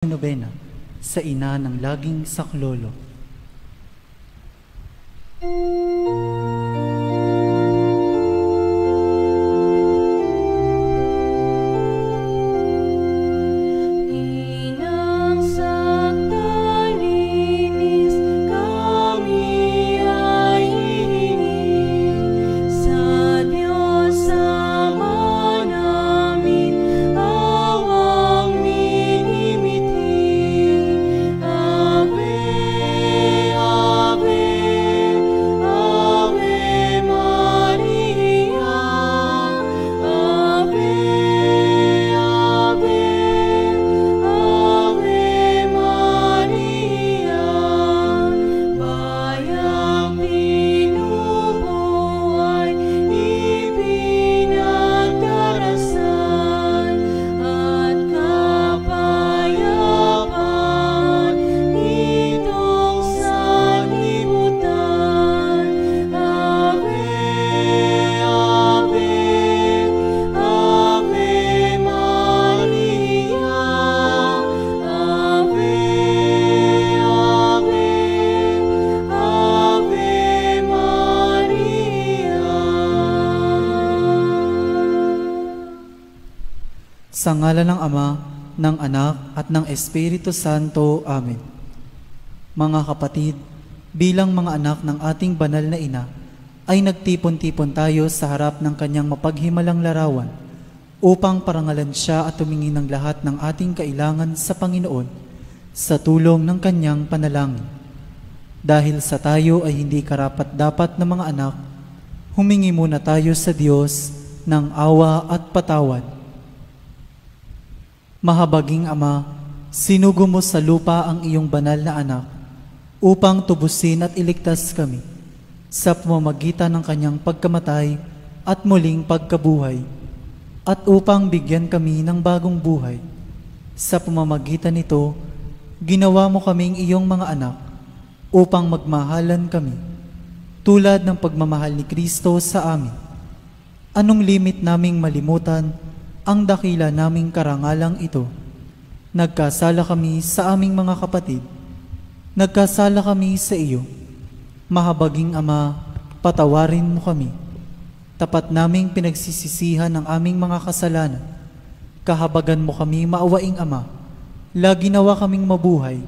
Nobena sa ina ng laging saklolo. Sa ngalan ng Ama, ng Anak, at ng Espiritu Santo. Amen. Mga kapatid, bilang mga anak ng ating banal na ina, ay nagtipon-tipon tayo sa harap ng kanyang mapaghimalang larawan upang parangalan siya at tumingin ng lahat ng ating kailangan sa Panginoon sa tulong ng kanyang panalangin. Dahil sa tayo ay hindi karapat-dapat na mga anak, humingi muna tayo sa Diyos ng awa at patawad. Mahabaging Ama, sinugo mo sa lupa ang iyong banal na anak upang tubusin at iligtas kami sa pamamagitan ng kanyang pagkamatay at muling pagkabuhay, at upang bigyan kami ng bagong buhay. Sa pamamagitan nito, ginawa mo kaming iyong mga anak upang magmahalan kami tulad ng pagmamahal ni Kristo sa amin. Anong limit naming malimutan ang dakila naming karangalang ito? Nagkasala kami sa aming mga kapatid. Nagkasala kami sa iyo. Mahabaging Ama, patawarin mo kami. Tapat naming pinagsisisihan ang aming mga kasalanan. Kahabagan mo kami, maawaing Ama. Lagi nawa kaming mabuhay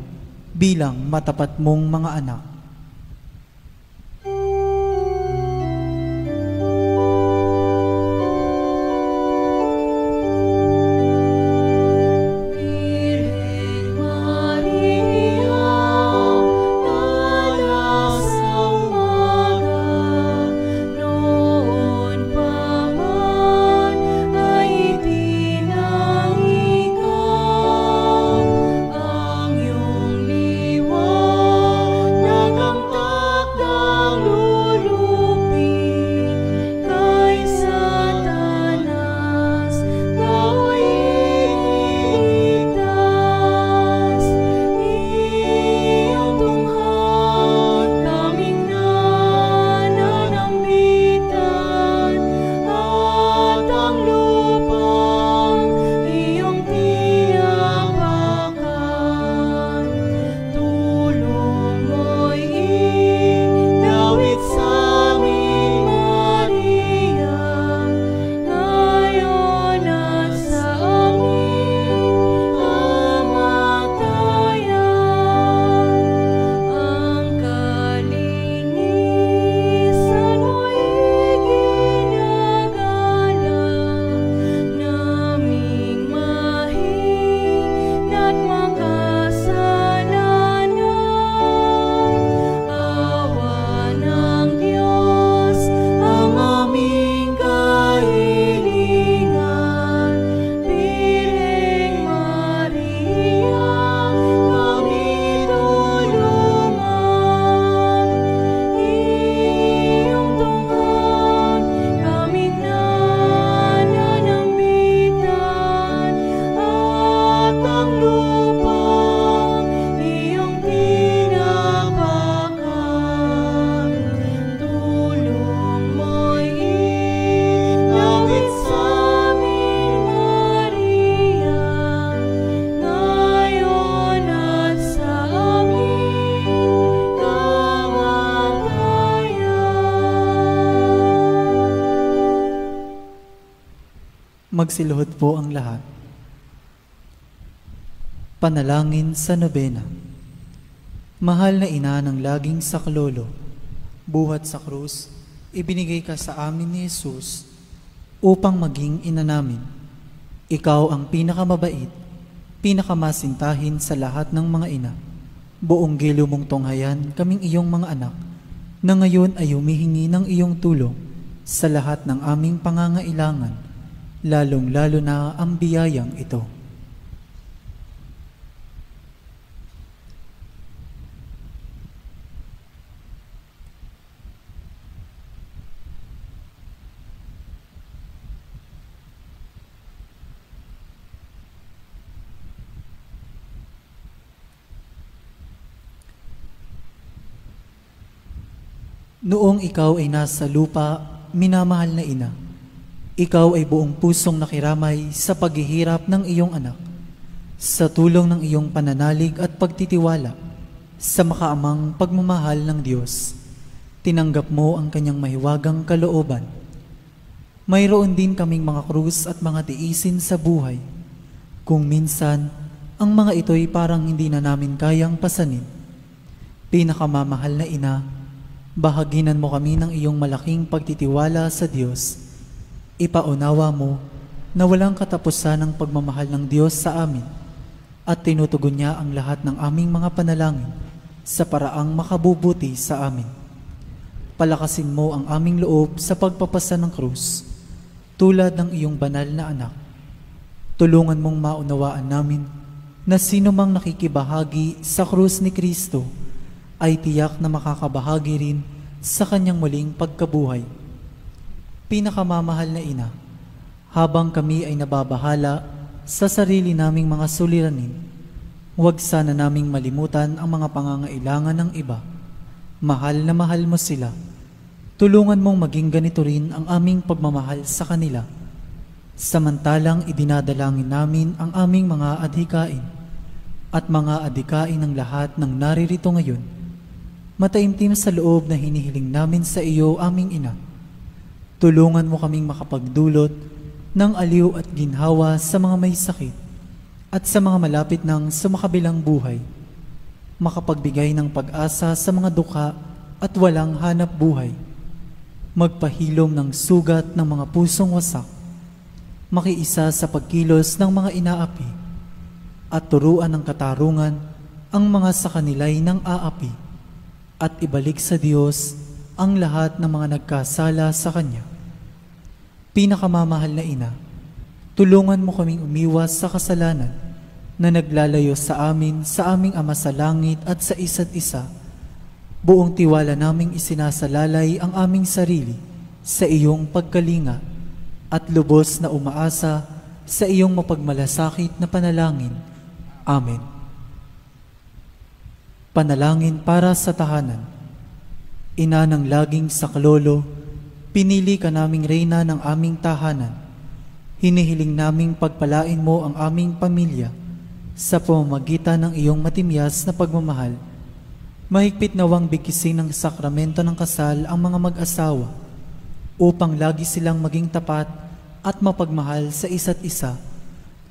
bilang matapat mong mga anak. Ng Magsiluhod po ang lahat. Panalangin sa nobena. Mahal na ina ng laging saklolo, buhat sa krus, ibinigay ka sa amin ni Jesus upang maging ina namin. Ikaw ang pinakamabait, pinakamasintahin sa lahat ng mga ina. Buong gilo mong tunghayan kaming iyong mga anak, na ngayon ay humihingi ng iyong tulong sa lahat ng aming pangangailangan, lalong-lalo na ang biyayang ito. Noong ikaw ay nasa lupa, minamahal na ina, ikaw ay buong pusong nakiramay sa paghihirap ng iyong anak, sa tulong ng iyong pananalig at pagtitiwala sa makaamang pagmamahal ng Diyos. Tinanggap mo ang kanyang mahiwagang kalooban. Mayroon din kaming mga krus at mga tiisin sa buhay. Kung minsan, ang mga ito'y parang hindi na namin kayang pasanin. Pinakamamahal na ina, bahaginan mo kami ng iyong malaking pagtitiwala sa Diyos. Ipaunawa mo na walang katapusan ang pagmamahal ng Diyos sa amin at tinutugon niya ang lahat ng aming mga panalangin sa paraang makabubuti sa amin. Palakasin mo ang aming loob sa pagpapasa ng krus, tulad ng iyong banal na anak. Tulungan mong maunawaan namin na sino mang nakikibahagi sa krus ni Kristo ay tiyak na makakabahagi rin sa kanyang muling pagkabuhay. Pinakamamahal na ina, habang kami ay nababahala sa sarili naming mga suliranin, huwag sana naming malimutan ang mga pangangailangan ng iba. Mahal na mahal mo sila. Tulungan mong maging ganito rin ang aming pagmamahal sa kanila. Samantalang idinadalangin namin ang aming mga adhikain at mga adhikain ng lahat ng naririto ngayon. Mataimtim sa loob na hinihiling namin sa iyo, aming ina. Tulungan mo kaming makapagdulot ng aliw at ginhawa sa mga may sakit at sa mga malapit ng sumakabilang buhay. Makapagbigay ng pag-asa sa mga dukha at walang hanap buhay. Magpahilom ng sugat ng mga pusong wasak. Makiisa sa pagkilos ng mga inaapi at turuan ng katarungan ang mga sa kanila'y ng aapi at ibalik sa Diyos ang lahat ng mga nagkasala sa Kanya. Pinakamamahal na ina, tulungan mo kaming umiwas sa kasalanan na naglalayo sa amin, sa aming Ama sa langit at sa isa't isa. Buong tiwala naming isinasalalay ang aming sarili sa iyong pagkalinga at lubos na umaasa sa iyong mapagmalasakit na panalangin. Amen. Panalangin para sa tahanan. Ina ng laging saklolo, pinili ka naming reyna ng aming tahanan. Hinihiling naming pagpalain mo ang aming pamilya sa pamamagitan ng iyong matimyas na pagmamahal. Mahigpit nawang bigkisin ng sakramento ng kasal ang mga mag-asawa upang lagi silang maging tapat at mapagmahal sa isa't isa,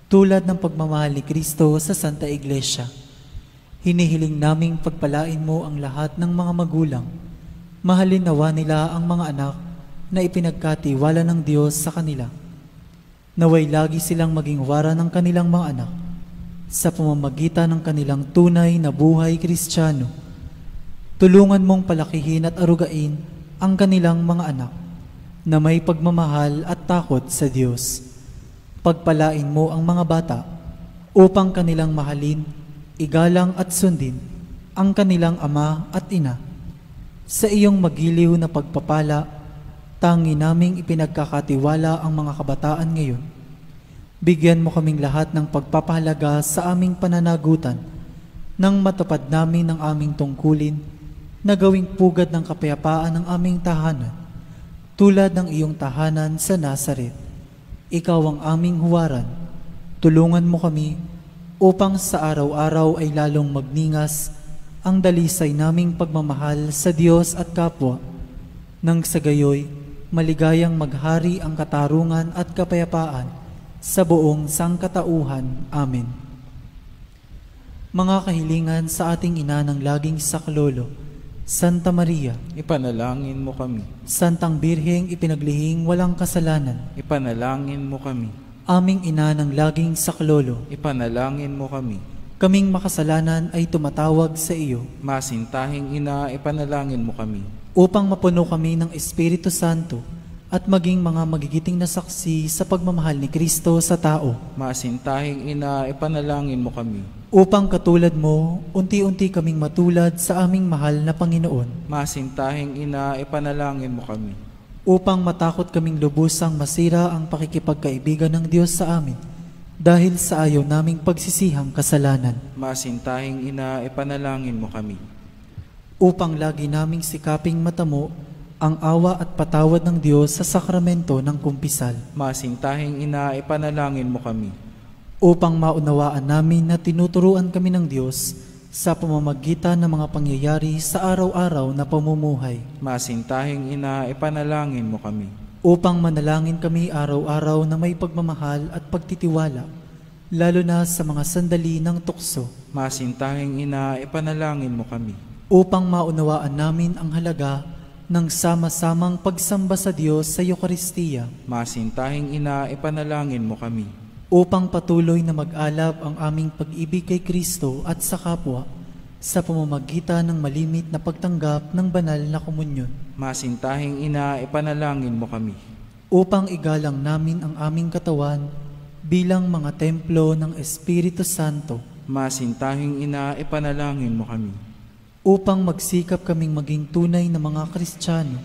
tulad ng pagmamahal ni Kristo sa Santa Iglesia. Hinihiling naming pagpalain mo ang lahat ng mga magulang. Mahalin nawa nila ang mga anak na ipinagkatiwala ng Diyos sa kanila. Naway lagi silang maging wara ng kanilang mga anak sa pamamagitan ng kanilang tunay na buhay Kristiyano. Tulungan mong palakihin at arugain ang kanilang mga anak na may pagmamahal at takot sa Diyos. Pagpalain mo ang mga bata upang kanilang mahalin, igalang at sundin ang kanilang ama at ina. Sa iyong magiliw na pagpapala, tangi naming ipinagkakatiwala ang mga kabataan ngayon. Bigyan mo kaming lahat ng pagpapahalaga sa aming pananagutan nang matupad namin ang aming tungkulin na gawing pugad ng kapayapaan ng aming tahanan, tulad ng iyong tahanan sa Nazaret. Ikaw ang aming huwaran. Tulungan mo kami upang sa araw-araw ay lalong magningas ang dalisay naming pagmamahal sa Diyos at kapwa, nang sa gayoy maligayang maghari ang katarungan at kapayapaan sa buong sangkatauhan. Amen. Mga kahilingan sa ating ina ng laging saklolo, Santa Maria, Ipanalangin mo kami. Santang Birheng ipinaglihing walang kasalanan, Ipanalangin mo kami. aming ina ng laging saklolo, Ipanalangin mo kami. kaming makasalanan ay tumatawag sa iyo Masintahing ina, ipanalangin mo kami. upang mapuno kami ng Espiritu Santo at maging mga magigiting na saksi sa pagmamahal ni Kristo sa tao, Masintahing ina, ipanalangin mo kami. upang katulad mo, unti-unti kaming matulad sa aming mahal na Panginoon, Masintahing ina, ipanalangin mo kami. upang matakot kaming lubusang masira ang pakikipagkaibigan ng Diyos sa amin dahil sa ayaw naming pagsisihang kasalanan, Masintahing ina, ipanalangin mo kami. upang lagi naming sikaping matamo ang awa at patawad ng Diyos sa sakramento ng kumpisal, Masintahing ina, ipanalangin mo kami. upang maunawaan namin na tinuturuan kami ng Diyos sa pamamagitan ng mga pangyayari sa araw-araw na pamumuhay, Masintahing ina, ipanalangin mo kami. upang manalangin kami araw-araw na may pagmamahal at pagtitiwala, lalo na sa mga sandali ng tukso, Masintahing ina, ipanalangin mo kami. upang maunawaan namin ang halaga ng sama-samang pagsamba sa Diyos sa Eukaristiya, Masintahing ina, ipanalangin mo kami. upang patuloy na mag-alab ang aming pag-ibig kay Kristo at sa kapwa sa pamamagitan ng malimit na pagtanggap ng banal na komunyon, Masintahing ina, ipanalangin mo kami. upang igalang namin ang aming katawan bilang mga templo ng Espiritu Santo, Masintahing ina, ipanalangin mo kami. upang magsikap kaming maging tunay na mga Kristiyano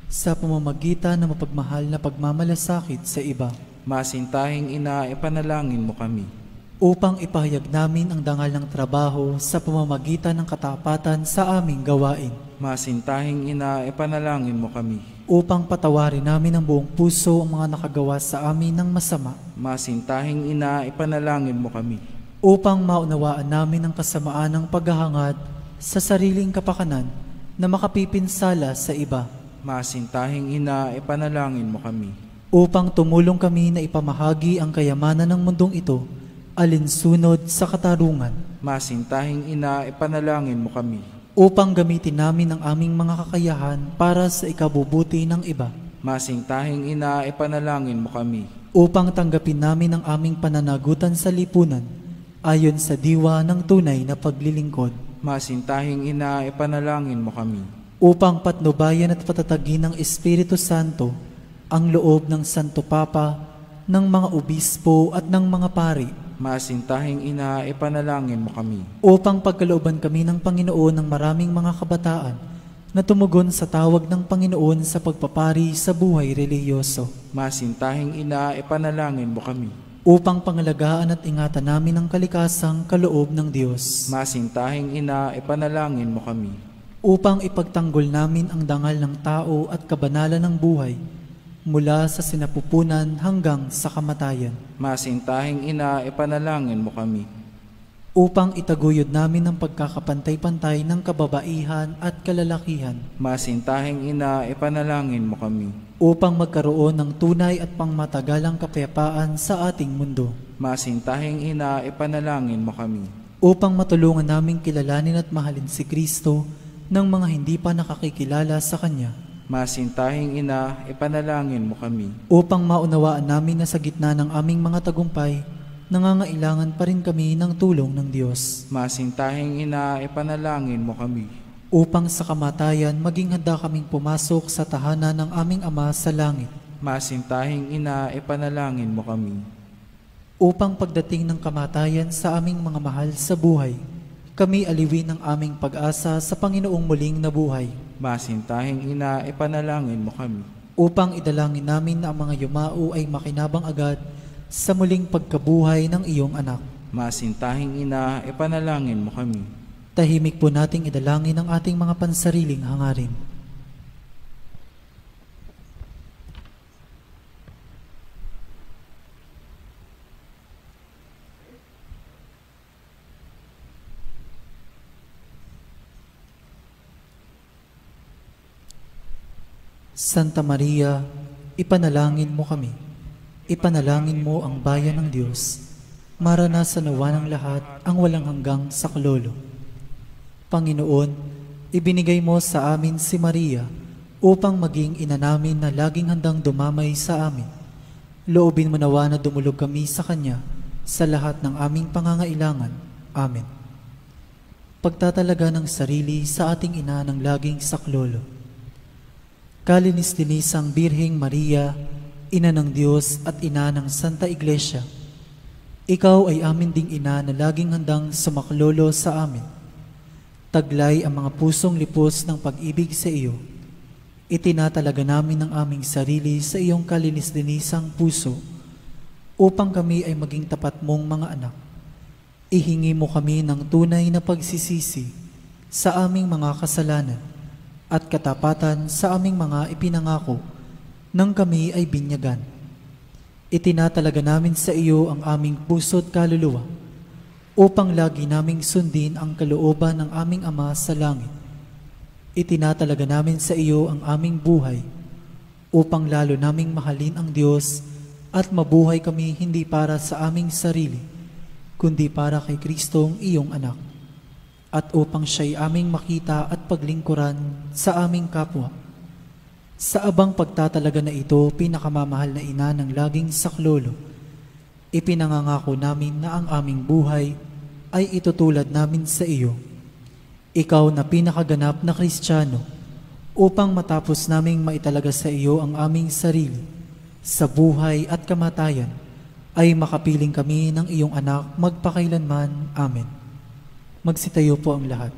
sa pamamagitan ng mapagmahal na pagmamalasakit sa iba, Masintahing ina, ipanalangin mo kami. upang ipahayag namin ang dangal ng trabaho sa pamamagitan ng katapatan sa aming gawain, Masintahing ina, ipanalangin mo kami. upang patawarin namin ng buong puso ang mga nakagawa sa amin ng masama, Masintahing ina, ipanalangin mo kami. upang maunawaan namin ang kasamaan ng paghahangad sa sariling kapakanan na makapipinsala sa iba, Masintahing ina, ipanalangin mo kami. upang tumulong kami na ipamahagi ang kayamanan ng mundong ito alinsunod sa katarungan, Masintahing ina, ipanalangin mo kami. upang gamitin namin ang aming mga kakayahan para sa ikabubuti ng iba, Masintahing ina, ipanalangin mo kami. upang tanggapin namin ang aming pananagutan sa lipunan ayon sa diwa ng tunay na paglilingkod, Masintahing ina, ipanalangin mo kami. upang patnubayan at patatagin ng Espiritu Santo ang loob ng Santo Papa, ng mga obispo at ng mga pari, Masintahing ina, ipanalangin mo kami. upang pagkalooban kami ng Panginoon ng maraming mga kabataan na tumugon sa tawag ng Panginoon sa pagpapari sa buhay relihiyoso, Masintahing ina, ipanalangin mo kami. upang pangalagaan at ingatan namin ang kalikasang kaloob ng Diyos, Masintahing ina, ipanalangin mo kami. upang ipagtanggol namin ang dangal ng tao at kabanalan ng buhay mula sa sinapupunan hanggang sa kamatayan, Masintahing ina, ipanalangin mo kami. upang itaguyod namin ang pagkakapantay-pantay ng kababaihan at kalalakihan, Masintahing ina, ipanalangin mo kami. upang magkaroon ng tunay at pangmatagalang kapayapaan sa ating mundo, Masintahing ina, ipanalangin mo kami. upang matulungan naming kilalanin at mahalin si Kristo ng mga hindi pa nakakikilala sa Kanya, Masintahing ina, ipanalangin mo kami. upang maunawaan namin na sa gitna ng aming mga tagumpay, nangangailangan pa rin kami ng tulong ng Diyos, Masintahing ina, ipanalangin mo kami. upang sa kamatayan maging handa kaming pumasok sa tahanan ng aming Ama sa langit, Masintahing ina, ipanalangin mo kami. upang pagdating ng kamatayan sa aming mga mahal sa buhay, kami aliwin ng aming pag-asa sa Panginoong muling nabuhay, Masintahing ina, ipanalangin mo kami. upang idalangin namin na ang mga yumao ay makinabang agad sa muling pagkabuhay ng iyong anak. Masintahing ina, ipanalangin mo kami. Tahimik po nating idalangin ang ating mga pansariling hangarin. Santa Maria, ipanalangin mo kami. ipanalangin mo ang bayan ng Diyos, maranasan nawa ng lahat ang walang hanggang saklolo. Panginoon, ibinigay mo sa amin si Maria upang maging ina namin na laging handang dumamay sa amin. Loobin mo nawa na dumulog kami sa Kanya sa lahat ng aming pangangailangan. Amen. Pagtatalaga ng sarili sa ating ina ng laging saklolo. Kalinis-linisang Birheng Maria, Ina ng Diyos at Ina ng Santa Iglesia, Ikaw ay amin ding ina na laging handang sumaklolo sa amin. Taglay ang mga pusong lipos ng pag-ibig sa iyo. Itinatalaga namin ang aming sarili sa iyong kalinis-linisang puso upang kami ay maging tapat mong mga anak. Ihingi mo kami ng tunay na pagsisisi sa aming mga kasalanan at katapatan sa aming mga ipinangako nang kami ay binyagan. Itinatalaga namin sa iyo ang aming puso't kaluluwa upang lagi naming sundin ang kalooban ng aming Ama sa langit. Itinatalaga namin sa iyo ang aming buhay upang lalo naming mahalin ang Diyos at mabuhay kami hindi para sa aming sarili, kundi para kay Kristong iyong anak, at upang siya'y aming makita at paglingkuran sa aming kapwa. Sa abang pagtatalaga na ito, pinakamamahal na ina ng laging saklolo, ipinangangako namin na ang aming buhay ay itutulad namin sa iyo. Ikaw na pinakaganap na Kristiyano, upang matapos naming maitalaga sa iyo ang aming sarili, sa buhay at kamatayan, ay makapiling kami ng iyong anak magpakailanman. Amen. Magsitayo po ang lahat.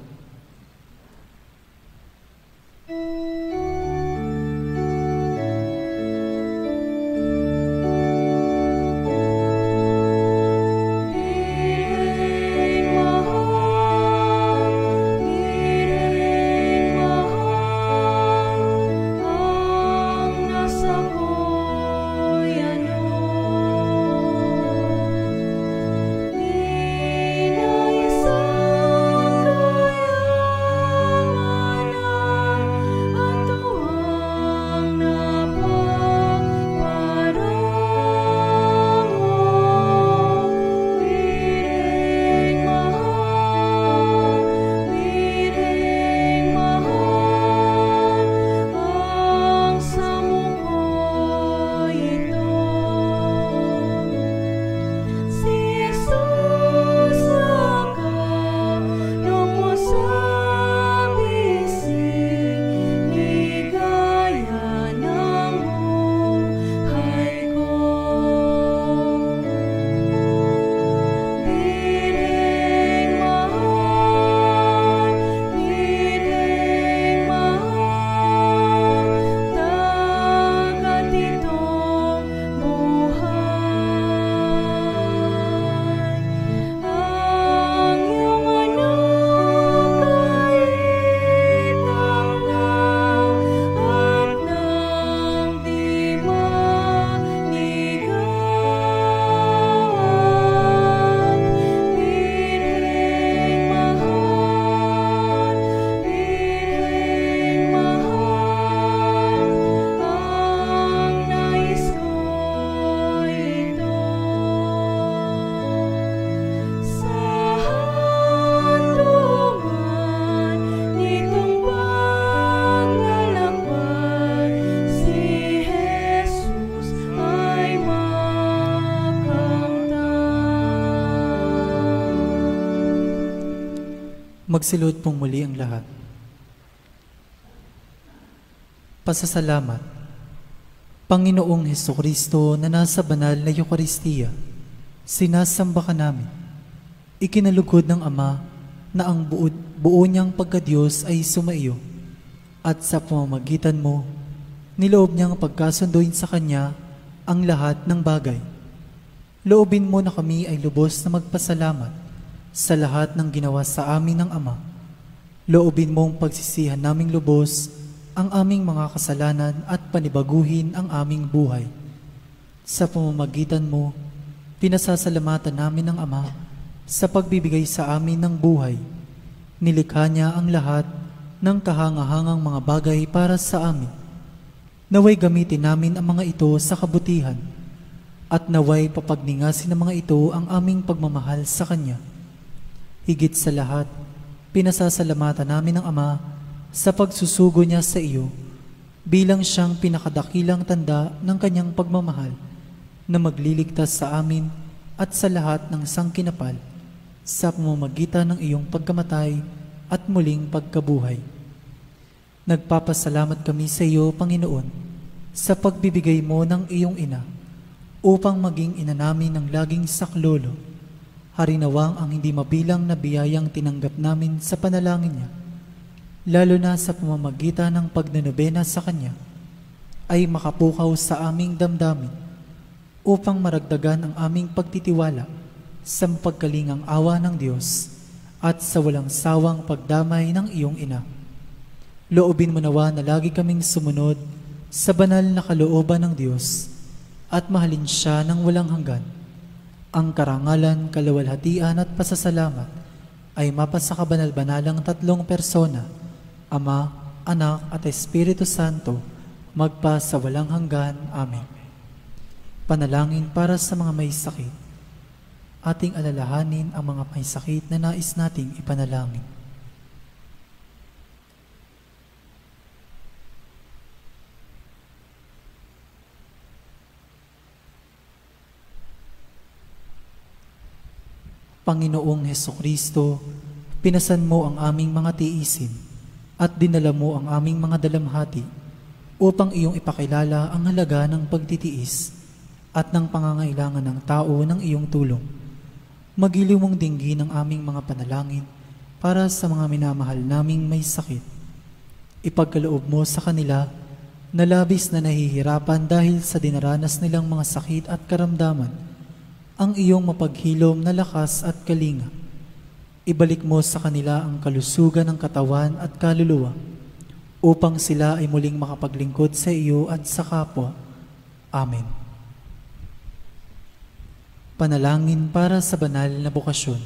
Magsilod pong muli ang lahat. Pasasalamat. Panginoong Hesukristo na nasa banal na Eucharistia, sinasamba ka namin. Ikinalugod ng Ama na ang buo niyang pagkadiyos ay sumaiyo, at sa pamamagitan mo, niloob niyang pagkasunduin sa Kanya ang lahat ng bagay. Loobin mo na kami ay lubos na magpasalamat sa lahat ng ginawa sa amin ng Ama. Loobin mong pagsisihan naming lubos ang aming mga kasalanan at panibaguhin ang aming buhay. Sa pamamagitan mo, pinasasalamatan namin ng Ama sa pagbibigay sa amin ng buhay. Nilikha niya ang lahat ng kahangahangang mga bagay para sa amin. Naway gamitin namin ang mga ito sa kabutihan at naway papagningasin ng mga ito ang aming pagmamahal sa Kanya. Higit sa lahat, pinasasalamatan namin ng Ama sa pagsusugo niya sa iyo bilang siyang pinakadakilang tanda ng Kanyang pagmamahal na magliligtas sa amin at sa lahat ng sangkinapal sa pamamagitan ng iyong pagkamatay at muling pagkabuhay. Nagpapasalamat kami sa iyo, Panginoon, sa pagbibigay mo ng iyong ina upang maging ina namin ng laging saklolo. Harinawang ang hindi mabilang na biyayang tinanggap namin sa panalangin niya, lalo na sa pamamagitan ng pagnanobena sa Kanya, ay makapukaw sa aming damdamin upang maragdagan ang aming pagtitiwala sa mapagkalingang awa ng Diyos at sa walang sawang pagdamay ng iyong ina. Loobin mo nawa na lagi kaming sumunod sa banal na kalooban ng Diyos at mahalin siya ng walang hanggan. Ang karangalan, kaluwalhatian at pasasalamat ay mapasa kabanal-banalang tatlong persona, Ama, Anak at Espiritu Santo, magpa sa walang hanggan. Amen. Panalangin para sa mga may sakit. Ating alalahanin ang mga may sakit na nais nating ipanalangin. Panginoong Hesukristo, pinasan mo ang aming mga tiisin at dinala mo ang aming mga dalamhati upang iyong ipakilala ang halaga ng pagtitiis at ng pangangailangan ng tao ng iyong tulong. Magiliw mong dinggin ang aming mga panalangin para sa mga minamahal naming may sakit. Ipagkaloob mo sa kanila na labis na nahihirapan dahil sa dinaranas nilang mga sakit at karamdaman ang iyong mapaghilom na lakas at kalinga. Ibalik mo sa kanila ang kalusugan ng katawan at kaluluwa upang sila ay muling makapaglingkod sa iyo at sa kapwa. Amen. Panalangin para sa banal na bokasyon.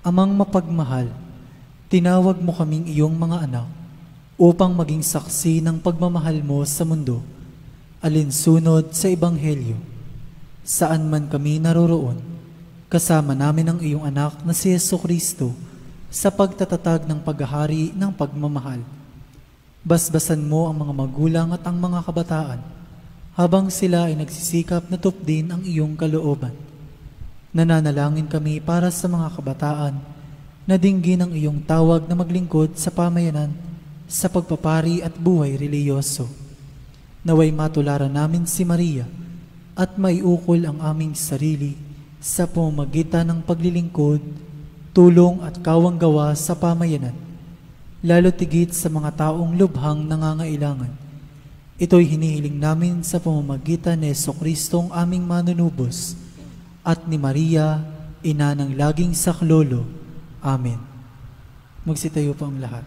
Amang mapagmahal, tinawag mo kaming iyong mga anak upang maging saksi ng pagmamahal mo sa mundo, alinsunod sa Ebanghelyo. Saan man kami naroroon, kasama namin ang iyong anak na si Jesucristo sa pagtatatag ng paghahari ng pagmamahal. Basbasan mo ang mga magulang at ang mga kabataan habang sila ay nagsisikap na tupdin ang iyong kalooban. Nananalangin kami para sa mga kabataan na dinggin ang iyong tawag na maglingkod sa pamayanan sa pagpapari at buhay reliyoso. Naway matularan namin si Maria at maiukol ang aming sarili sa pamamagitan ng paglilingkod, tulong at kawanggawa sa pamayanan, lalo tigit sa mga taong lubhang nangangailangan. Ito'y hinihiling namin sa pamamagitan ni Jesucristong aming manunubos at ni Maria, ina ng laging saklolo. Amen. Magsitayo po ang lahat.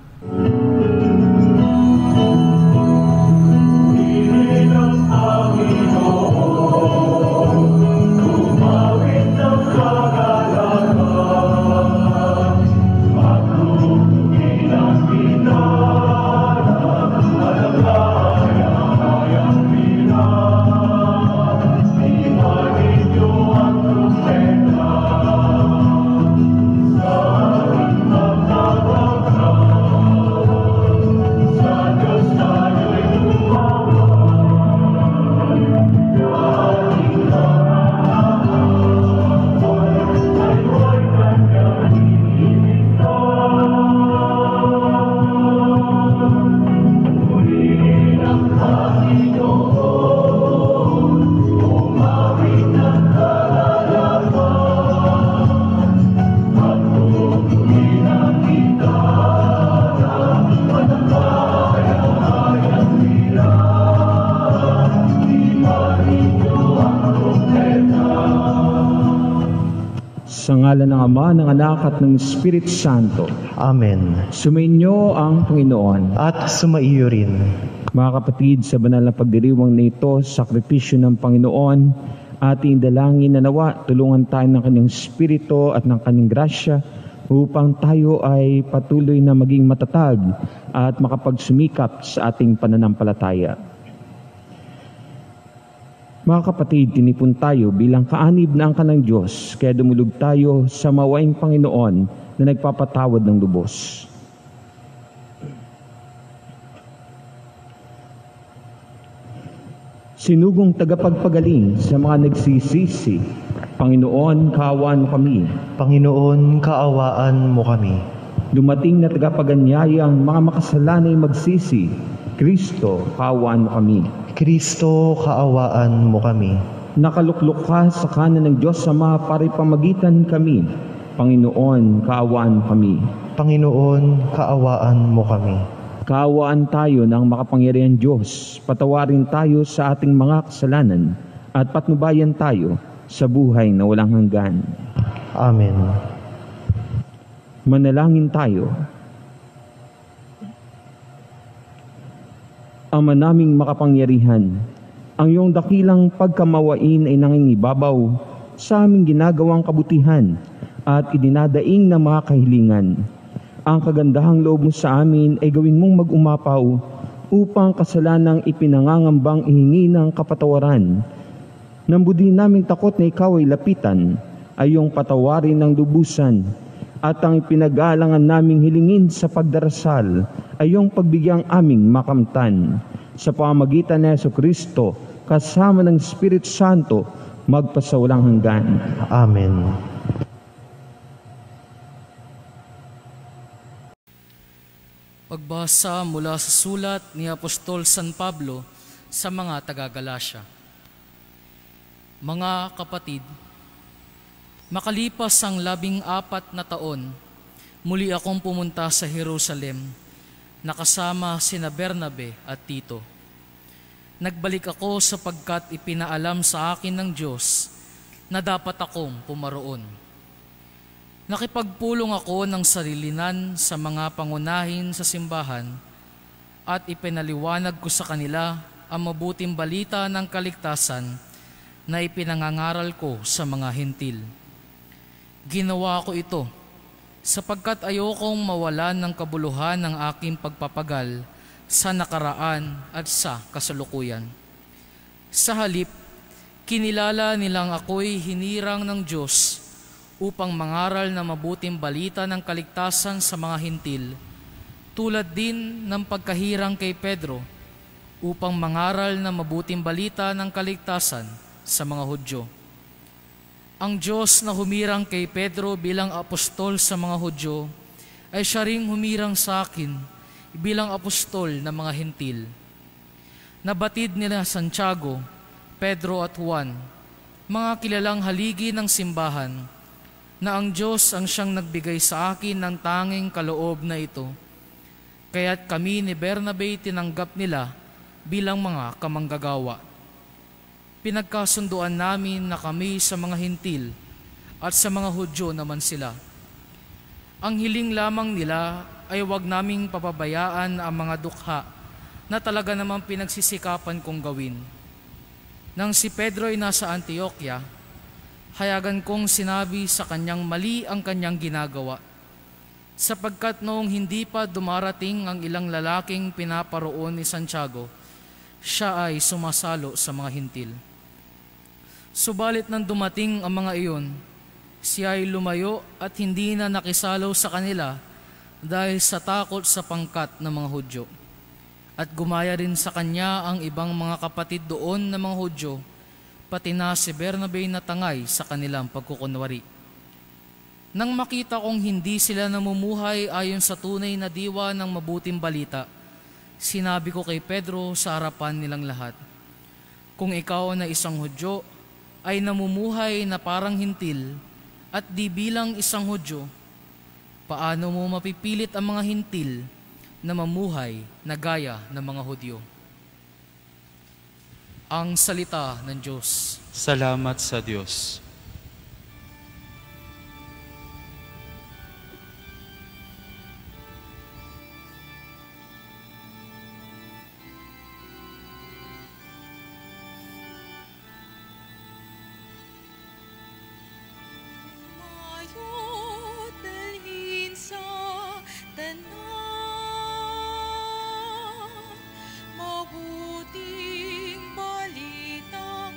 Sa ngalan ng Ama, ng Anak at ng Espiritu Santo. Amen. Sumainyo ang Panginoon. At sumaiyo rin. Mga kapatid, sa banal na pagdiriwang na ito, sakripisyo ng Panginoon, ating dalangin na nawa, tulungan tayo ng Kanyang Espiritu at ng Kanyang grasya upang tayo ay patuloy na maging matatag at makapagsumikap sa ating pananampalataya. Mga kapatid, tinipon tayo bilang kaanib na angkan ng Diyos, kaya dumulog tayo sa mawaing Panginoon na nagpapatawad ng lubos. Sinugong tagapagpagaling sa mga nagsisisi, Panginoon, kaawaan mo kami. Panginoon, kaawaan mo kami. Dumating na tagapaganyayang mga makasalanay magsisi, Kristo, kaawaan mo kami. Kristo, kaawaan mo kami. Nakaluklok ka sa kanan ng Diyos Ama para ipamagitan kami. Panginoon, kaawaan mo kami. Panginoon, kaawaan mo kami. Kaawaan tayo ng makapangyarihan Diyos, patawarin tayo sa ating mga kasalanan, at patnubayan tayo sa buhay na walang hanggan. Amen. Manalangin tayo. Ama naming makapangyarihan, ang iyong dakilang pagkamawain ay nangingibabaw sa aming ginagawang kabutihan at idinadaing na mga kahilingan. Ang kagandahang loob mo sa amin ay gawin mong mag-umapaw upang kasalanang ipinangangambang ihingi ng kapatawaran. Nang budin naming takot na ikaw ay lapitan, ay iyong patawarin ng lubusan, at ang ipinag-aalangan naming hilingin sa pagdarasal ay iyong pagbigyang aming makamtan. Sa pamamagitan ni Jesucristo, kasama ng Espiritu Santo, magpasawalang hanggan. Amen. Pagbasa mula sa sulat ni Apostol San Pablo sa mga taga-Galasya. Mga kapatid, makalipas ang 14 na taon, muli akong pumunta sa Jerusalem, nakasama sina Bernabe at Tito. Nagbalik ako sapagkat ipinaalam sa akin ng Diyos na dapat akong pumaroon. Nakipagpulong ako ng sarilinan sa mga pangunahin sa simbahan at ipinaliwanag ko sa kanila ang mabuting balita ng kaligtasan na ipinangangaral ko sa mga hentil. Ginawa ko ito sapagkat ayokong mawalan ng kabuluhan ng aking pagpapagal sa nakaraan at sa kasalukuyan. Sa halip, kinilala nilang ako'y hinirang ng Diyos upang mangaral na mabuting balita ng kaligtasan sa mga hentil, tulad din ng pagkahirang kay Pedro upang mangaral na mabuting balita ng kaligtasan sa mga Hudyo. Ang Diyos na humirang kay Pedro bilang apostol sa mga Hudyo ay siya ring humirang sa akin bilang apostol ng mga hentil. Nabatid nila Santiago, Pedro at Juan, mga kilalang haligi ng simbahan, na ang Diyos ang siyang nagbigay sa akin ng tanging kaloob na ito. Kaya't kami ni Bernabe tinanggap nila bilang mga kamanggagawa. Pinagkasunduan namin na kami sa mga hentil at sa mga Hudyo naman sila. Ang hiling lamang nila ay huwag naming papabayaan ang mga dukha na talaga namang pinagsisikapan kong gawin. Nang si Pedro ay nasa Antioquia, hayagan kong sinabi sa kanyang mali ang kanyang ginagawa, sapagkat noong hindi pa dumarating ang ilang lalaking pinaparoon ni Santiago, siya ay sumasalo sa mga hentil. Subalit nang dumating ang mga iyon, siya ay lumayo at hindi na nakisalo sa kanila dahil sa takot sa pangkat ng mga Hudyo. At gumaya rin sa kanya ang ibang mga kapatid doon ng mga Hudyo, pati na si Bernabe na tangay sa kanilang pagkukunwari. Nang makita kong hindi sila namumuhay ayon sa tunay na diwa ng mabuting balita, sinabi ko kay Pedro sa harapan nilang lahat, kung ikaw na isang Hudyo ay namumuhay na parang hentil at di bilang isang Hudyo, paano mo mapipilit ang mga hentil na mamuhay na gaya ng mga Hudyo? Ang salita ng Diyos. Salamat sa Diyos. Mayot dalhin sa tanan, mabuting balitang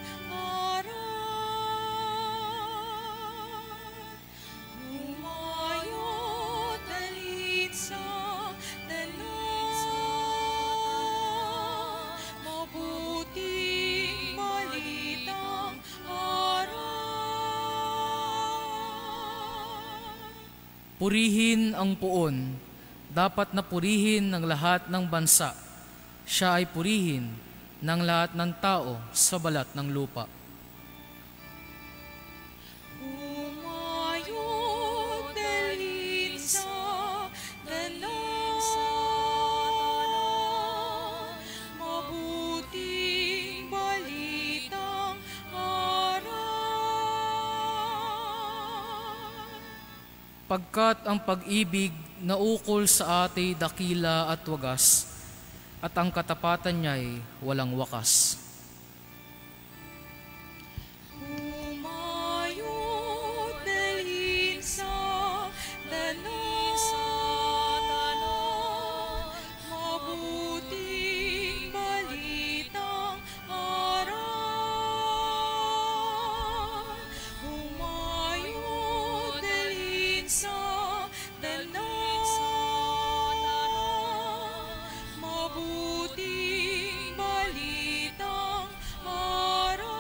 Purihin ang poon, dapat na purihin ng lahat ng bansa. Siya ay purihin ng lahat ng tao sa balat ng lupa. Umayo dalhin sa dalang mabuting balitang Pagkat ang pag-ibig na ukol sa ati dakila at wagas, at ang katapatan niya'y walang wakas. Umayo dalhin sa dalang mabuting balitang aral. Umayo dalhin sa dalang mabuting balitang aral.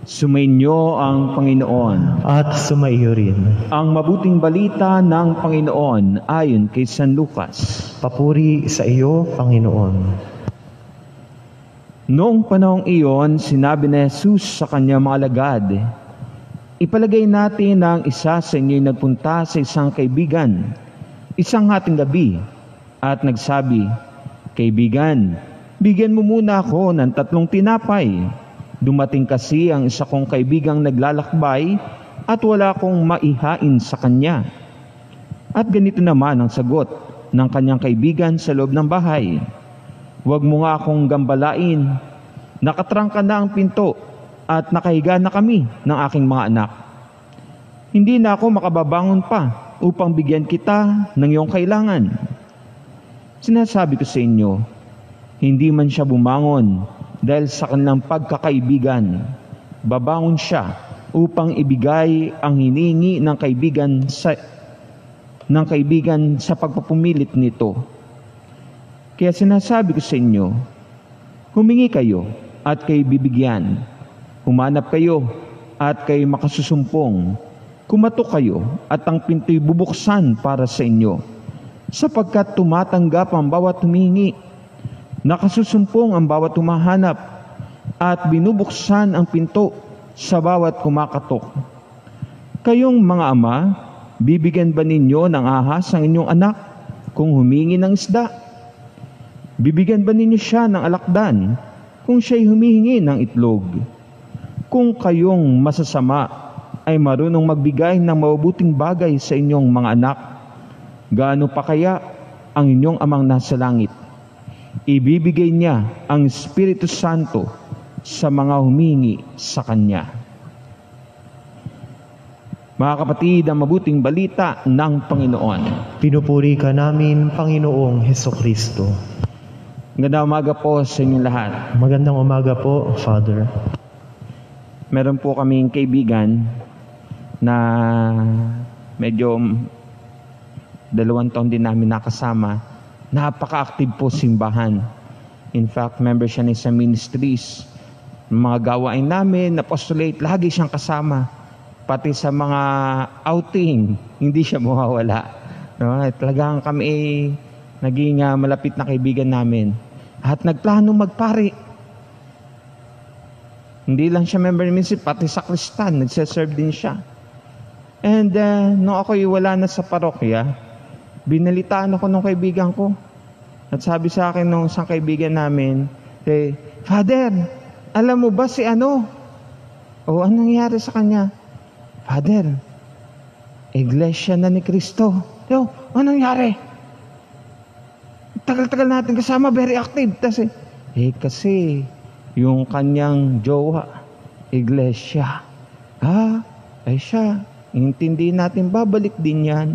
Sumainyo ang Panginoon. At sumaiyo rin. Ang mabuting balita ng Panginoon ayon kay San Lucas. Papuri sa iyo, Panginoon. Noong panahong iyon, sinabi ni Jesus sa kanyang mga alagad, "Ipalagay natin na ang isa sa inyo'y nagpunta sa isang kaibigan, isang hating gabi, at nagsabi, 'Kaibigan, bigyan mo muna ako ng 3 tinapay. Dumating kasi ang isa kong kaibigang naglalakbay at wala akong maihain sa kanya.' At ganito naman ang sagot ng kanyang kaibigan sa loob ng bahay, 'Huwag mo nga akong gambalain. Nakatrangka na ang pinto at nakahiga na kami ng aking mga anak. Hindi na ako makababangon pa upang bigyan kita ng iyong kailangan.' Sinasabi ko sa inyo, hindi man siya bumangon dahil sa kanilang pagkakaibigan, babangon siya upang ibigay ang hinihingi ng kaibigan sa pagpapumilit nito. Kaya sinasabi ko sa inyo, humingi kayo at kayo bibigyan. Humanap kayo at kayo makasusumpong. Kumatok kayo at ang pinto'y bubuksan para sa inyo. Sapagkat tumatanggap ang bawat humingi, nakasusumpong ang bawat humahanap, at binubuksan ang pinto sa bawat kumakatok. Kayong mga ama, bibigyan ba ninyo ng ahas ang inyong anak kung humingi ng isda? Bibigyan ba ninyo siya ng alakdan kung siya'y humihingi ng itlog? Kung kayong masasama ay marunong magbigay ng mabubuting bagay sa inyong mga anak, gaano pa kaya ang inyong amang nasa langit? Ibibigay niya ang Espiritu Santo sa mga humingi sa Kanya. Mga kapatid, ang mabuting balita ng Panginoon. Pinupuri ka namin, Panginoong Hesukristo. Magandang umaga po sa inyong lahat. Magandang umaga po, Father. Meron po kaming kaibigan na medyo 2 taon din namin nakasama. Napaka-active po simbahan. In fact, member siya sa ministries. Mga gawain namin, apostolate, lagi siyang kasama. Pati sa mga outing, hindi siya mawawala. No? Talagang kami naging malapit na kaibigan namin. At nagplano magpari. Hindi lang siya member ng ministry, pati sakristan, nagsiserve din siya. And nung ako'y wala na sa parokya, binalitaan ako ng kaibigan ko. At sabi sa akin nung isang kaibigan namin, Father, alam mo ba si ano? O anong nangyari sa kanya? Father, Iglesia na ni Cristo. Yo, anong nangyari? Tagal-tagal natin kasama, very active. Kasi yung kanyang jowa, Iglesia. Ay siya. Intindihin natin, babalik din yan.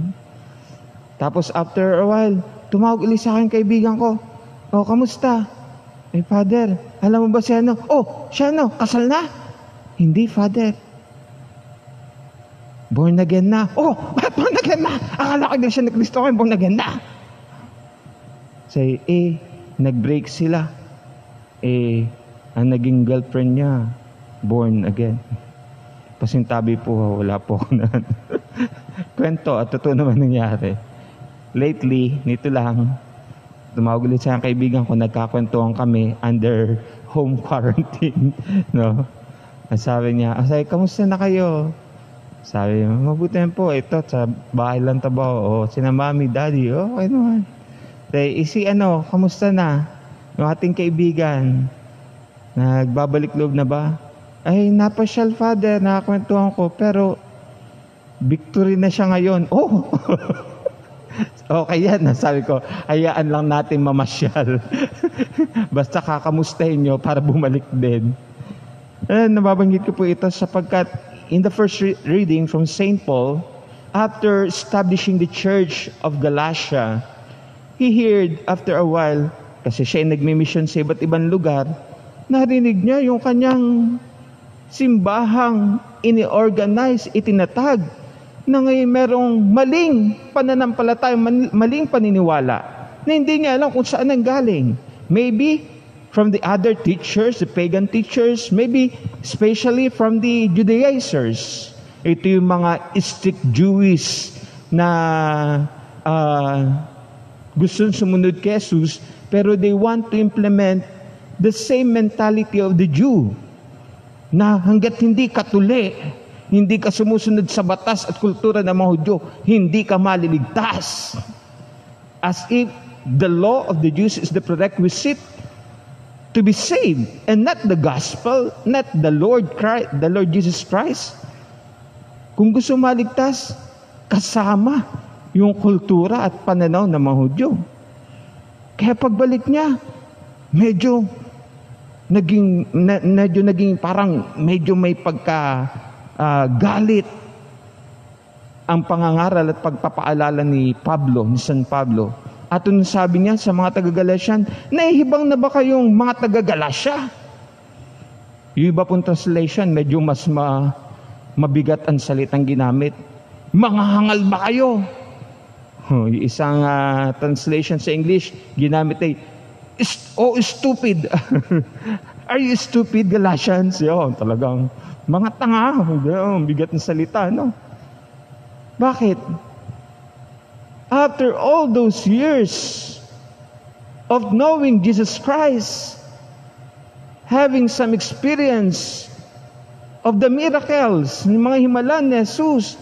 Tapos after a while, tumawag ulit sa akin kaibigan ko. Kamusta? Father, alam mo ba siya ano? Siya ano? Kasal na? Hindi, Father. Born again na. Bakit born again na? Akala ko na siya ni Cristo kayo, born again na. Nag-break sila. Ang naging girlfriend niya, born again. Pasintabi po, wala po ako na. Kwento, at totoo naman nangyari. Lately, nito lang, tumawag ulit sa kaibigan ko, nagkakwentuhan kami under home quarantine. No? At sabi niya, kamusta na kayo? Sabi niya, mabuti po, ito, sa bahay lang tabaw. Sina mami, daddy, okay naman. Kamusta na? Yung ating kaibigan, nagbabalik loob na ba? Napasyal, Father, nakakwentuhan ko, pero victory na siya ngayon. Okay yan, sabi ko, hayaan lang natin mamasyal. Basta kakamustahin nyo para bumalik din. Nababanggit ko po ito sapagkat in the first reading from St. Paul, after establishing the church of Galatia, he heard after a while, kasi siya ay nagmi-mission sa iba't ibang lugar, narinig niya yung kanyang simbahang ini-organize, itinatag, na ngayon merong maling pananampalataya, maling paniniwala, na hindi niya alam kung saan ang galing. Maybe from the other teachers, the pagan teachers, maybe especially from the Judaizers. Ito yung mga strict Jewish na gusto sumunod kay Jesus, pero they want to implement the same mentality of the Jew, na hanggat hindi ka tuli, hindi ka sumusunod sa batas at kultura ng mga Hudyo, hindi ka maliligtas. As if the law of the Jews is the prerequisite to be saved, and not the gospel, not the Lord Christ, the Lord Jesus Christ. Kung gusto maligtas, kasama yung kultura at pananaw ng mga Hudyo. Kaya pagbalik niya, medyo naging parang medyo may galit ang pangangaral at pagpapaalala ni Pablo, ni San Pablo. At nung sabi niya sa mga taga-Galatian, nahihibang na ba kayong mga taga-Galatia? Yung iba pong translation, medyo mas mabigat ang salitang ginamit. Mga hangal ba kayo? Yung isang translation sa English, ginamit ay, stupid. Are you stupid, Galatians? Yun, talagang mga tanga. Bigat ng salita, no? Bakit? After all those years of knowing Jesus Christ, having some experience of the miracles, ng mga himalan ni Jesus,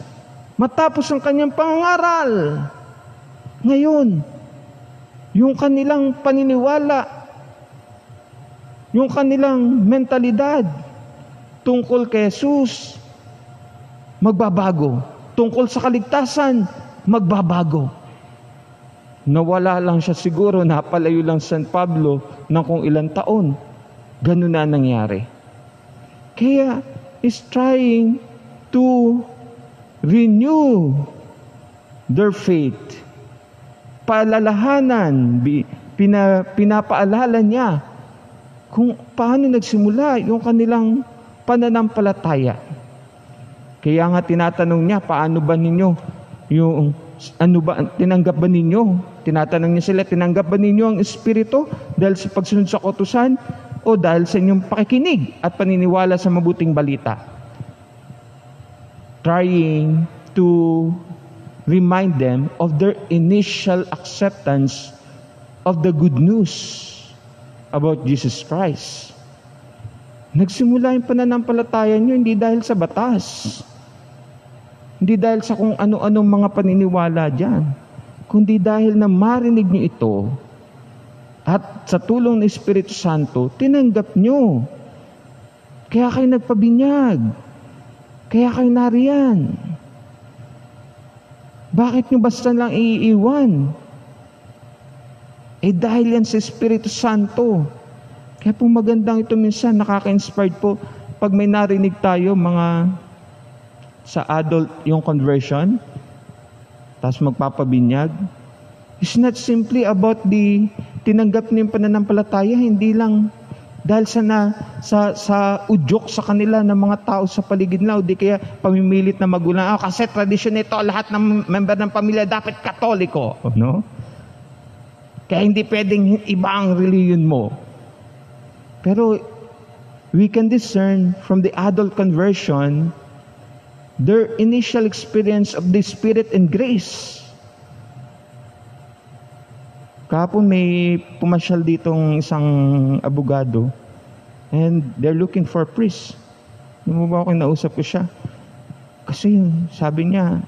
matapos ang kanyang pangangaral, ngayon, yung kanilang paniniwala, yung kanilang mentalidad tungkol kay Jesus, magbabago. Tungkol sa kaligtasan, magbabago. Nawala lang siya siguro, napalayo lang San Pablo ng kung ilang taon. Ganun na nangyari. Kaya, is trying to renew their faith. Paalalahanan, pinapaalala niya kung paano nagsimula yung kanilang pananampalataya. Kaya nga tinatanong niya, paano ba ninyo yung tinanggap ba ninyo? Tinatanong niya sila, tinanggap ba ninyo ang Espiritu dahil sa pagsunod sa kautusan o dahil sa inyong pakikinig at paniniwala sa mabuting balita? Trying to remind them of their initial acceptance of the good news about Jesus Christ. Nagsimula yung pananampalataya nyo hindi dahil sa batas, hindi dahil sa kung ano-anong mga paniniwala dyan, kundi dahil na marinig nyo ito at sa tulong ng Espiritu Santo, tinanggap nyo. Kaya kayo nagpabinyag. Kaya kayo nariyan. Bakit nyo basta lang iiwan? Dahil yan sa Espiritu Santo. Kaya po magandang ito minsan, nakaka-inspired po pag may narinig tayo mga sa adult yung conversion, tapos magpapabinyag. It's not simply about tinanggap niyo yung pananampalataya, hindi lang dahil sa udyok sa kanila ng mga tao sa paligid nila, o di kaya pamimilit na magulang, kasi tradisyon nito, lahat ng member ng pamilya dapat Katoliko. No? Kaya hindi pwedeng iba ang reliyon mo. Pero we can discern from the adult conversion their initial experience of the Spirit and grace. Kahapon may pumasyal ditong isang abogado and they're looking for a priest. Nausap ko siya. Kasi sabi niya,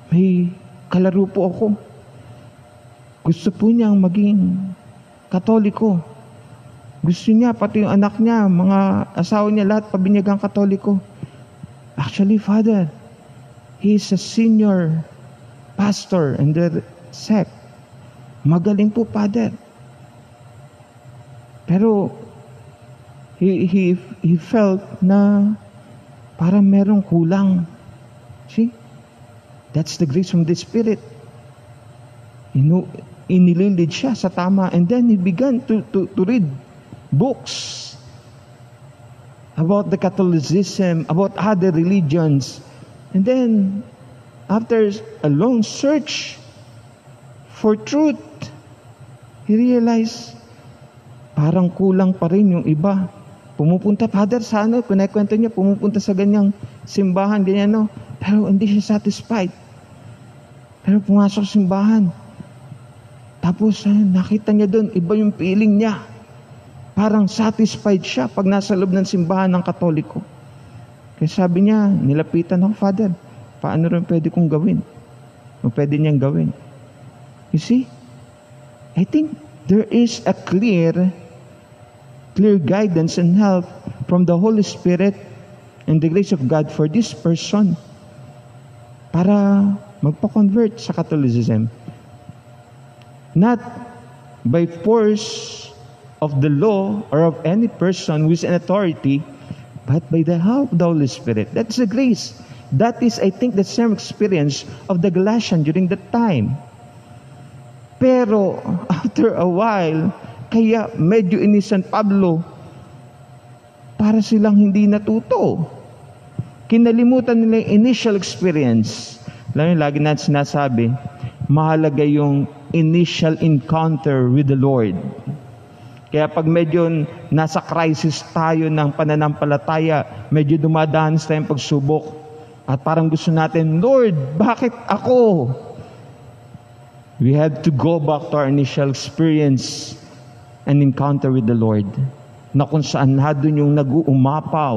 may kalaro po ako. Gusto po niyang maging Katoliko. Gusto niya, pati yung anak niya, mga asawa niya, lahat pabinyagang Katoliko. Actually, Father, he is a senior pastor in the sect. Magaling po, Father. Pero, he felt na parang merong kulang. See? That's the grace from the Spirit. Inililid siya sa tama, and then he began to read books about the Catholicism, about other religions. And then, after a long search for truth, he realized, parang kulang pa rin yung iba. Pumupunta, Father, sa pinakwento niya, pumupunta sa ganyang simbahan, ganyan, no? Pero hindi siya satisfied. Pero pumasok sa simbahan. Tapos, nakita niya doon, iba yung feeling niya. Parang satisfied siya pag nasa loob ng simbahan ng Katoliko. Kaya sabi niya, nilapitan ako, Father, paano rin pwede kong gawin? O pwede niyang gawin? You see, I think there is a clear guidance and help from the Holy Spirit and the grace of God for this person para magpa-convert sa Catholicism. Not by force of the law or of any person who is in authority, but by the help of the Holy Spirit. That's the grace. That is, I think, the same experience of the Galatians during that time. Pero, after a while, kaya medyo inisan Pablo, para silang hindi natuto. Kinalimutan nila yung initial experience. Lagi natin sinasabi, mahalaga yung initial encounter with the Lord. Kaya pag medyo nasa crisis tayo ng pananampalataya, medyo dumadaan sa tayong pagsubok, at parang gusto natin, Lord, bakit ako? We have to go back to our initial experience and encounter with the Lord, na kung saan na doon yung nag-uumapaw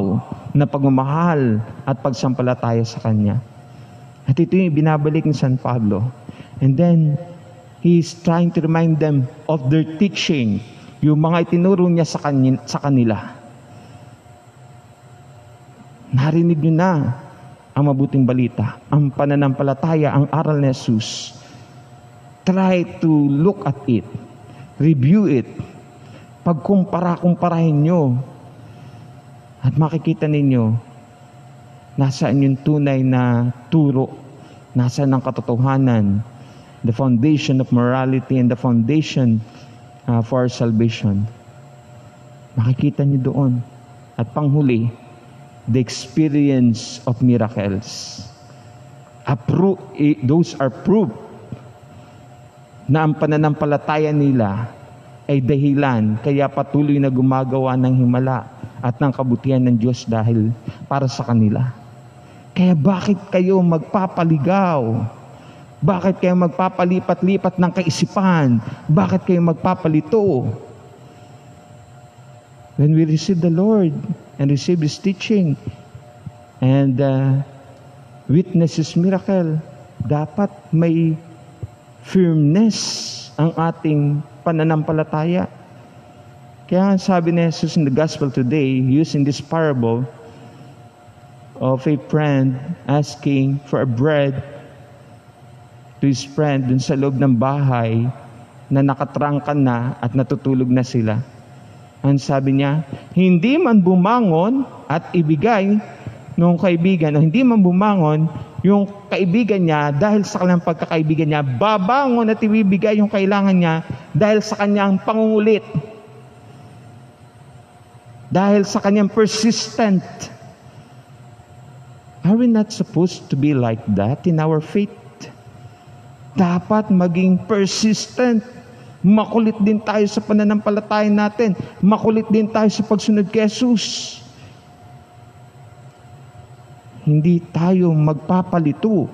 na pagmamahal at pagsampalataya sa Kanya. At ito yung binabalik ni San Pablo. And then, he's trying to remind them of their teaching, yung mga itinuro niya sa kanila. Narinig niyo na ang mabuting balita, ang pananampalataya, ang aral ni Jesus. Try to look at it, review it, pagkumpara-kumparahin nyo, at makikita ninyo, nasaan yung tunay na turo, nasaan ang katotohanan, the foundation of morality and the foundation for our salvation. Makikita nyo doon. At panghuli, the experience of miracles. Those are proof na ang pananampalataya nila ay dahilan kaya patuloy na gumagawa ng himala at ng kabutihan ng Diyos dahil para sa kanila. Kaya bakit kayo magpapaligaw? Bakit kayo magpapalipat-lipat ng kaisipan? Bakit kayo magpapalito? When we receive the Lord and receive His teaching and witness His miracle, dapat may firmness ang ating pananampalataya. Kaya sabi ni Jesus in the Gospel today, using this parable of a friend asking for a bread to his friend dun sa loob ng bahay na nakatrangkan na at natutulog na sila. Ang sabi niya, hindi man bumangon at ibigay nung kaibigan, o hindi man bumangon yung kaibigan niya dahil sa kanyang pagkakaibigan niya, babangon at ibibigay yung kailangan niya dahil sa kanyang pangungulit. Dahil sa kanyang persistent. Are we not supposed to be like that in our faith? Dapat maging persistent. Makulit din tayo sa pananampalataya natin. Makulit din tayo sa pagsunod kay Jesus. Hindi tayo magpapalito.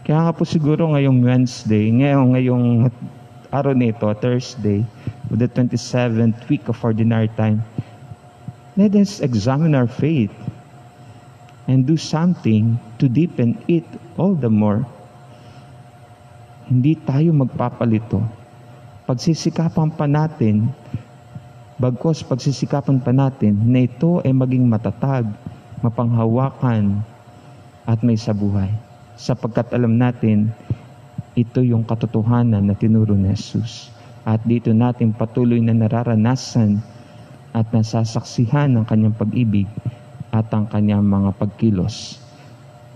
Kaya nga po siguro ngayong Wednesday, ngayong araw nito, Thursday, the 27th week of Ordinary Time, let us examine our faith and do something to deepen it all the more. Hindi tayo magpapalito. Pagsisikapan pa natin, bagkos pagsisikapan pa natin na ito ay maging matatag, mapanghawakan, at may sabuhay. Sapagkat alam natin, ito yung katotohanan na tinuro ni Jesus. At dito natin patuloy na nararanasan at nasasaksihan ng kanyang pag-ibig at ang kanyang mga pagkilos.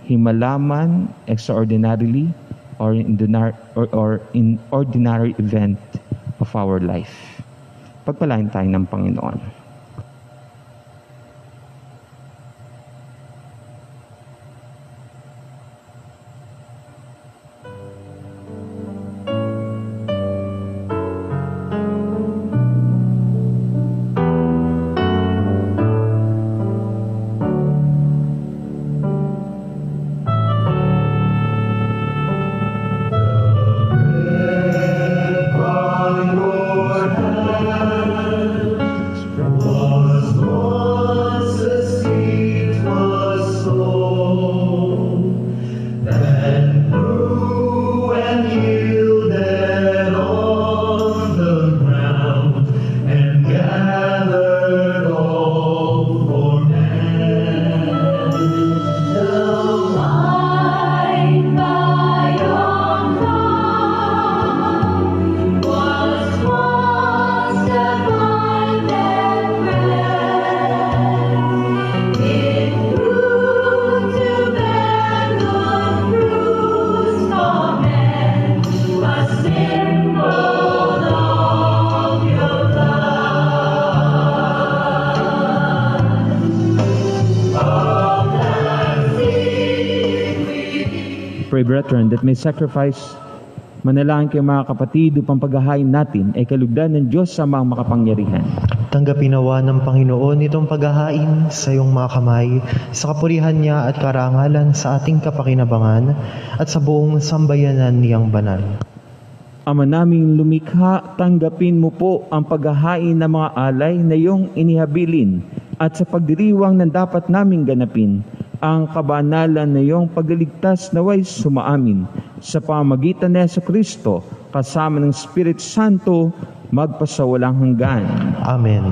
Himalaman extraordinarily or in ordinary event of our life. Pagpalain tayo ng Panginoon. Pray, brethren, that may sacrifice manalangin kayo mga kapatid upang paghahain natin ay kalugdan ng Diyos sa mga makapangyarihan. Tanggapin nawa ng Panginoon itong paghahain sa iyong mga kamay, sa kapurihan niya at karangalan sa ating kapakinabangan at sa buong sambayanan niyang banal. Ama naming lumikha, tanggapin mo po ang paghahain ng mga alay na iyong inihabilin at sa pagdiriwang ng dapat naming ganapin, ang kabanalan na iyong pagliligtas naway sumaamin sa pamamagitan ni Jesucristo kasama ng Espiritu Santo magpasawalang hanggan. Amen.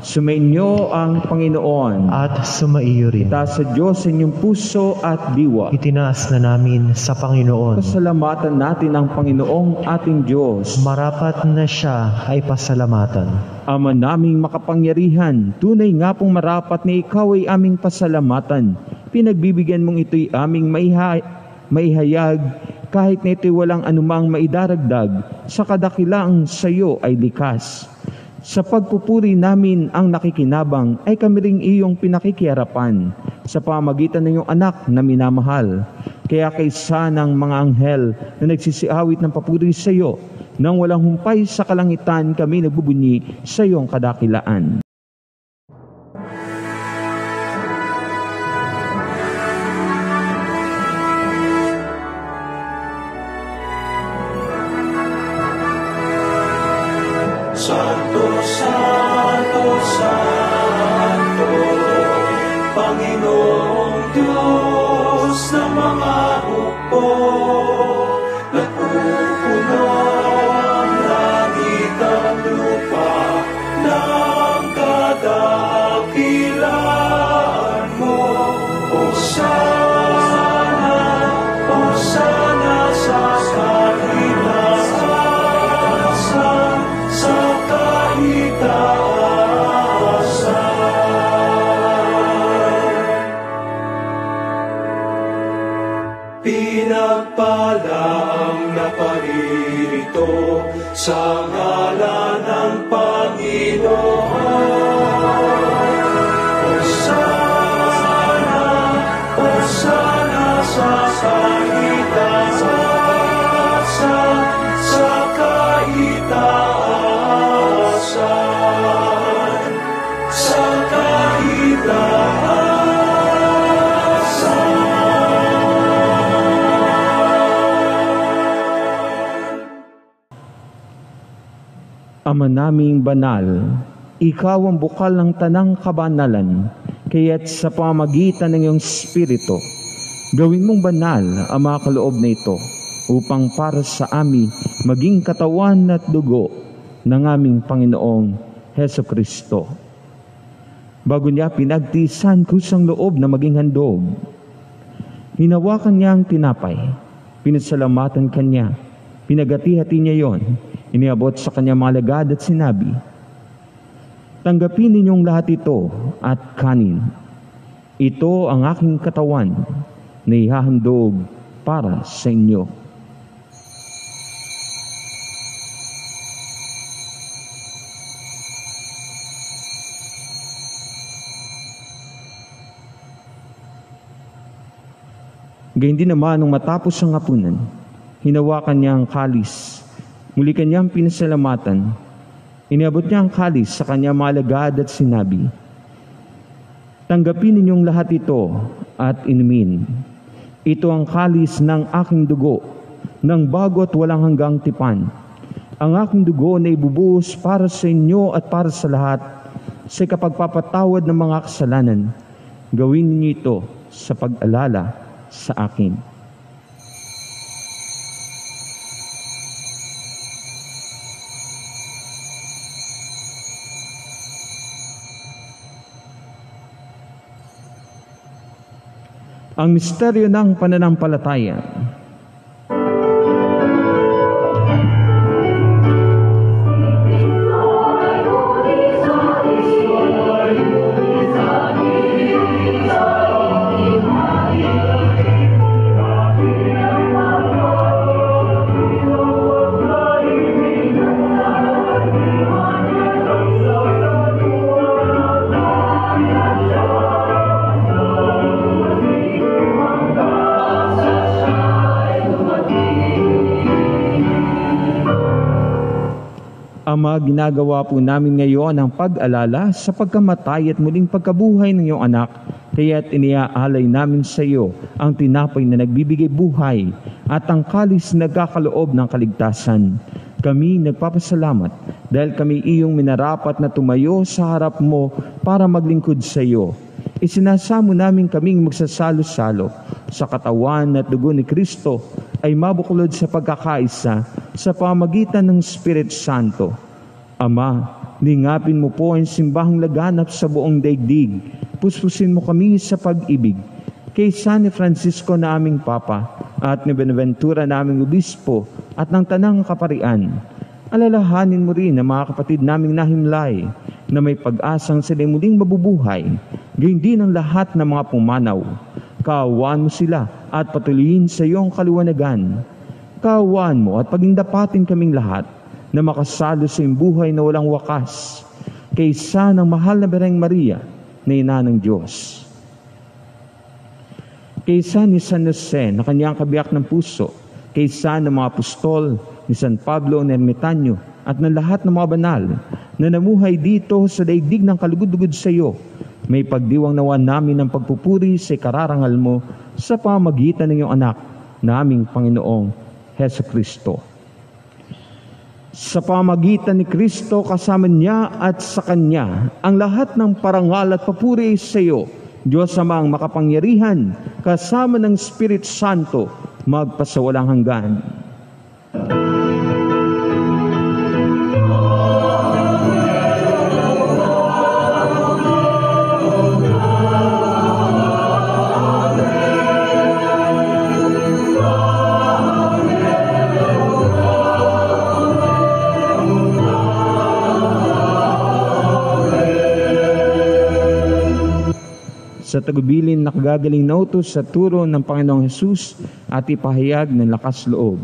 Sumainyo ang Panginoon At sumaiyo rin. itaas sa Diyos sa inyong puso at diwa. Itinaas na namin sa Panginoon. Pasalamatan natin ang Panginoong ating Diyos. Marapat na siya ay pasalamatan. Ama naming makapangyarihan, tunay nga pong marapat na ikaw ay aming pasalamatan. Pinagbibigyan mong ito'y aming maihayag kahit na ito'y walang anumang maidaragdag sa kadakilaang sa iyo ay likas. Sa pagpupuri namin ang nakikinabang ay kami ring iyong pinakikiarapan sa pamagitan ng iyong anak na minamahal. Kaya kaysa ng mga anghel na nagsisiawit ng papuri sa iyo, nang walang humpay sa kalangitan kami nagbubunyi sa iyong kadakilaan. Santo, Santo, Santo, Panginoong Diyos ng mga hukbo, napupuno ang langit at lupa ng kadakilaan mo. Hosana, Hosana sa kahitaasan, sa kahitaasan. Pinagpala ang naparirito sa ngalan ng Panginoon. Hosana, Hosana sa kahitaasan, sa kahitaasan, sa kahitaasan. Ama naming banal, ikaw ang bukal ng tanang kabanalan, kaya't sa pamagitan ng iyong Espiritu, gawin mong banal ang mga kaloob na ito, upang para sa amin maging katawan at dugo ng aming Panginoong Heso Kristo. Bago niya pinagtiisan kusang loob na maging handog, hinawakan niya ang tinapay, pinasalamatan kanya, pinagati-hati niya yon, iniabot sa kanya mga alagad at sinabi, tanggapin ninyong lahat ito at kanin. Ito ang aking katawan na ihahandog para sa inyo. Gayun din naman nung matapos ang hapunan, hinawakan niya ang kalis, muli kanyang pinasalamatan, iniabot niya ang kalis sa kanyang mga alagad at sinabi, tanggapin ninyong lahat ito at inumin. Ito ang kalis ng aking dugo, ng bago at walang hanggang tipan. Ang aking dugo na ibubuhos para sa inyo at para sa lahat, sa kapagpapatawad ng mga kasalanan. Gawin ninyo ito sa pag-alala sa akin. Ang misteryo ng pananampalataya. Ama, ginagawa po namin ngayon ang pag-alala sa pagkamatay at muling pagkabuhay ng iyong anak, kaya't iniaalay namin sa iyo ang tinapay na nagbibigay buhay at ang kalis na nagkakaloob ng kaligtasan. Kami nagpapasalamat dahil kami iyong minarapat na tumayo sa harap mo para maglingkod sa iyo. Isinasamo namin kaming magsasalo-salo sa katawan at dugo ni Kristo ay mabuklod sa pagkakaisa sa pamagitan ng Espiritu Santo. Ama, lingapin mo po ang simbahang laganap sa buong daigdig. Puspusin mo kami sa pag-ibig. Kay San Francisco na aming Papa at ni Benaventura na aming Obispo at ng Tanang Kaparian. Alalahanin mo rin ang mga kapatid naming nahimlay na may pag-asang sila muling mabubuhay. Gayon din ang lahat ng mga pumanaw. Kaawaan mo sila at patuloyin sa iyong kaliwanagan. Kaawaan mo at pagingdapatin kaming lahat na makasalo sa iyong buhay na walang wakas. Kaysa ng mahal na Birheng Maria na Ina ng Diyos. Kaysa ni San Jose na kanyang kabiyak ng puso. Kaysa ng mga apostol ni San Pablo ng Ermitanyo at ng lahat ng mga banal na namuhay dito sa daigdig ng kalugod-lugod sa iyo. May pagdiwang nawa namin ng pagpupuri sa kararangal mo sa pamagitan ng iyong anak na aming Panginoong Heso Kristo. Sa pamagitan ni Kristo, kasama niya at sa Kanya, ang lahat ng parangal at papuri sa iyo, Diyos Amang makapangyarihan, kasama ng Espiritu Santo, magpasawalang hanggan. Sa tagubilin na kagagaling na utos sa turo ng Panginoong Hesus at ipahayag ng lakas loob.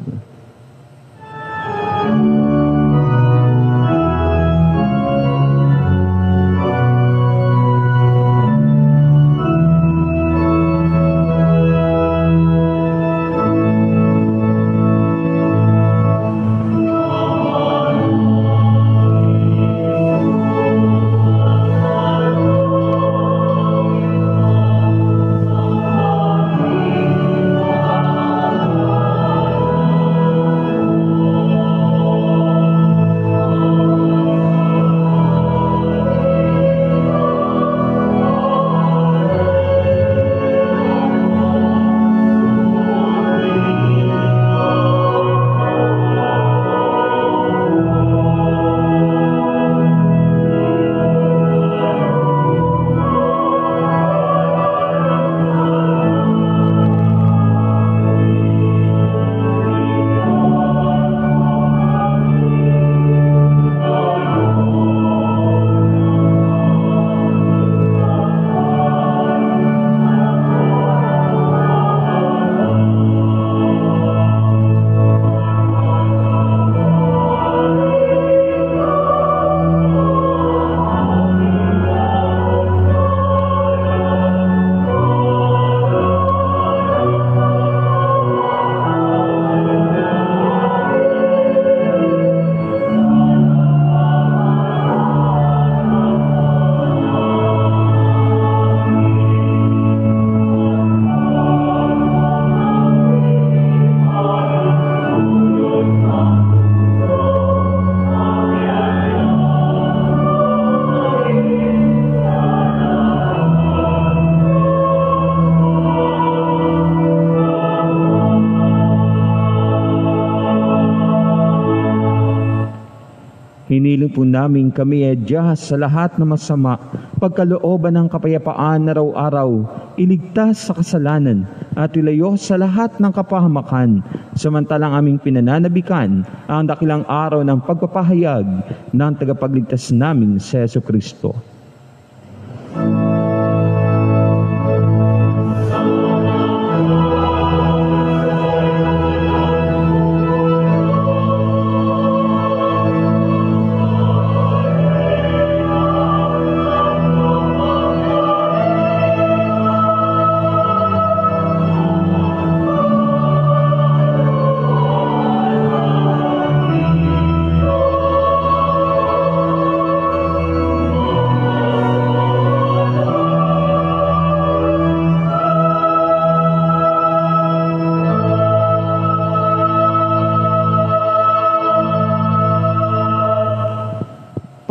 Hiniling po namin kami Diyos sa lahat ng masama, pagkalooban ng kapayapaan araw-araw, iligtas sa kasalanan, at ilayo sa lahat ng kapahamakan, samantalang aming pinananabikan ang dakilang araw ng pagpapahayag ng tagapagligtas namin si Jesucristo.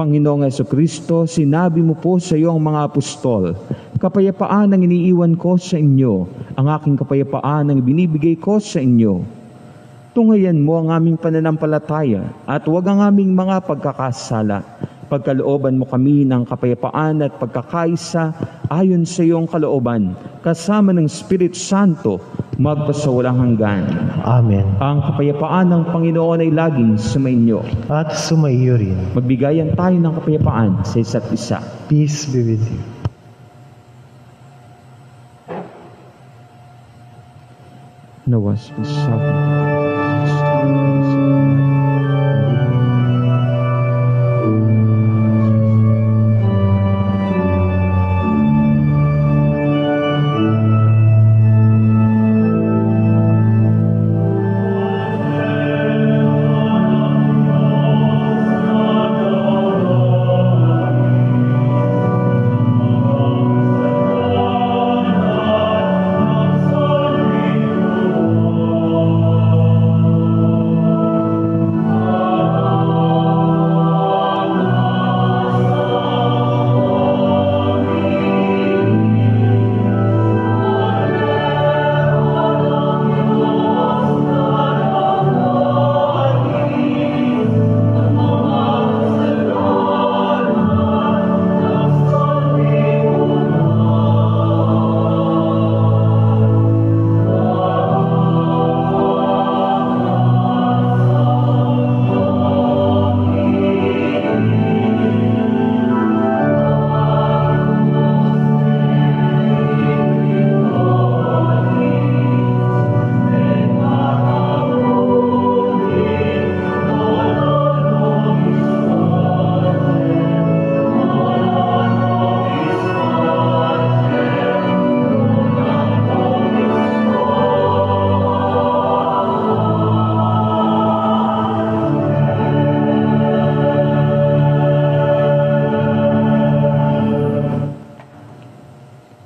Panginoong Jesucristo, sinabi mo po sa iyong mga apostol, kapayapaan ang iniiwan ko sa inyo, ang aking kapayapaan ang binibigay ko sa inyo. Tunghayan mo ang aming pananampalataya at huwag ang aming mga pagkakasala. Pagkalooban mo kami ng kapayapaan at pagkakaisa ayon sa iyong kalooban, kasama ng Espiritu Santo, magpasawalang hanggan. Amen. Ang kapayapaan ng Panginoon ay laging sumainyo. At sumaiyo rin. Magbigayan tayo ng kapayapaan sa isa't isa. Peace be with you. Nawas bersama.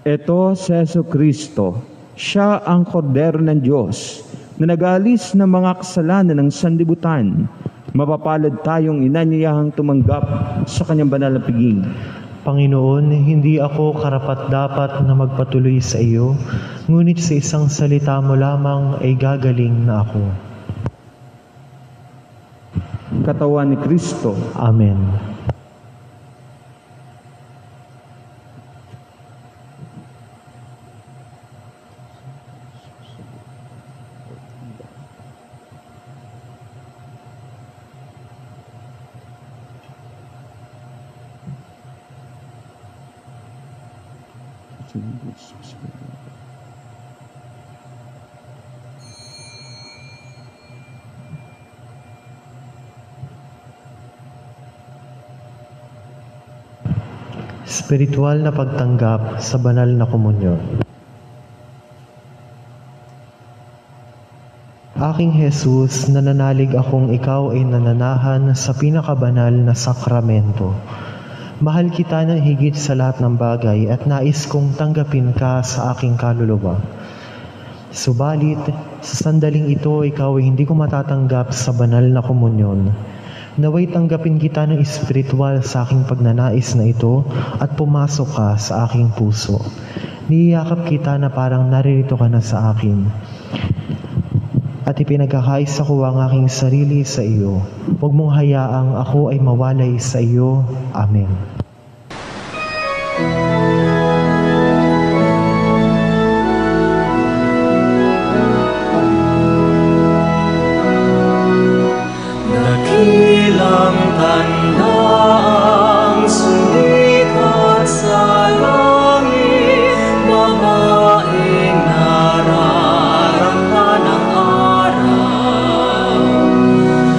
Ito si Jesucristo, siya ang kordero ng Diyos na nag-aalis ng mga kasalanan ng sanlibutan. Mapapalad tayong inanyayahang tumanggap sa kanyang banal na piging. Panginoon, hindi ako karapat-dapat na magpatuloy sa iyo, ngunit sa isang salita mo lamang ay gagaling na ako. Katawan ni Kristo. Amen. Spiritual na pagtanggap sa banal na komunyon. Aking Jesus, nananalig akong ikaw ay nananahan sa pinakabanal na sakramento. Mahal kita ng higit sa lahat ng bagay at nais kong tanggapin ka sa aking kaluluwa. Subalit, sa sandaling ito, ikaw ay hindi ko matatanggap sa banal na komunyon. Naway tanggapin kita ng espiritual sa aking pagnanais na ito at pumasok ka sa aking puso. Niyakap kita na parang naririto ka na sa akin. At ipinagkakaisa ko ang aking sarili sa iyo. Huwag mong hayaang ako ay mawalay sa iyo. Amen. Dakilang tanda ang sumikat sa langit, babaeng nararangka ng araw.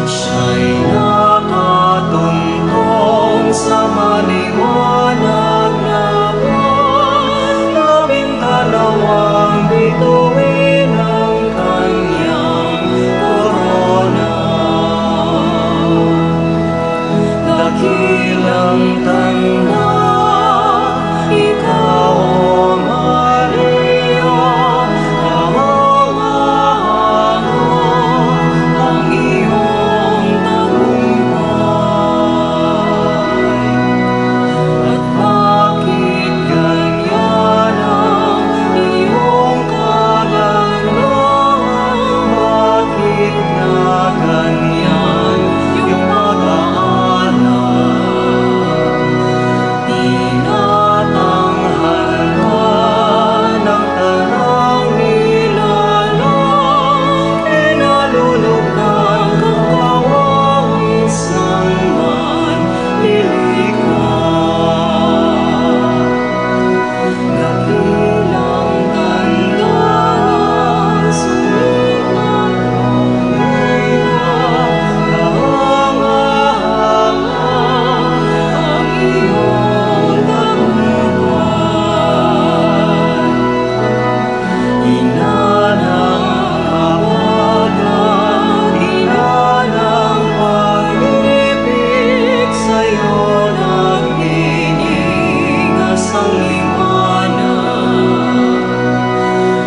Siya'y nakatuntong sa maliwanag na buwan, 12 bituin ang kanyang korona. Dakilang tanda, ikaw o Maria, kahangahango ang iyong tagumpay. At bakit ganyan ang iyong kagandahan? Bakit na ganyan yung pag-aalala? Tinatanghal ka ng tanang nilalang, kinalulugdan kang kawawis ng manlilikan. Dakilang tanda ng sumikat kahanga-hanga ang iyong tagumpay. Ina ng kawagan, ina ng pag-ibig, sa'yo nagniningas ang liwanag.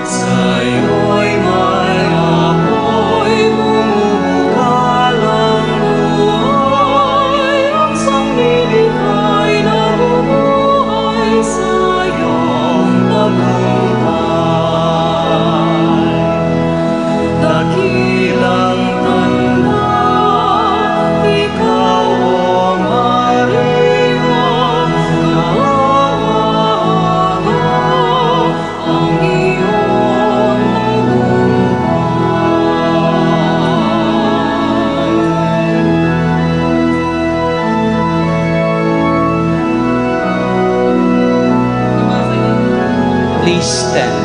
Sa'yo'y may apoy, bumubugal ang buhay. Ang sanglilikhay nabubuhay sa iyong tagumpay. Dakilang tanda, ikaw o Maria, kahangahango ang iyong tagumpay. Please stand.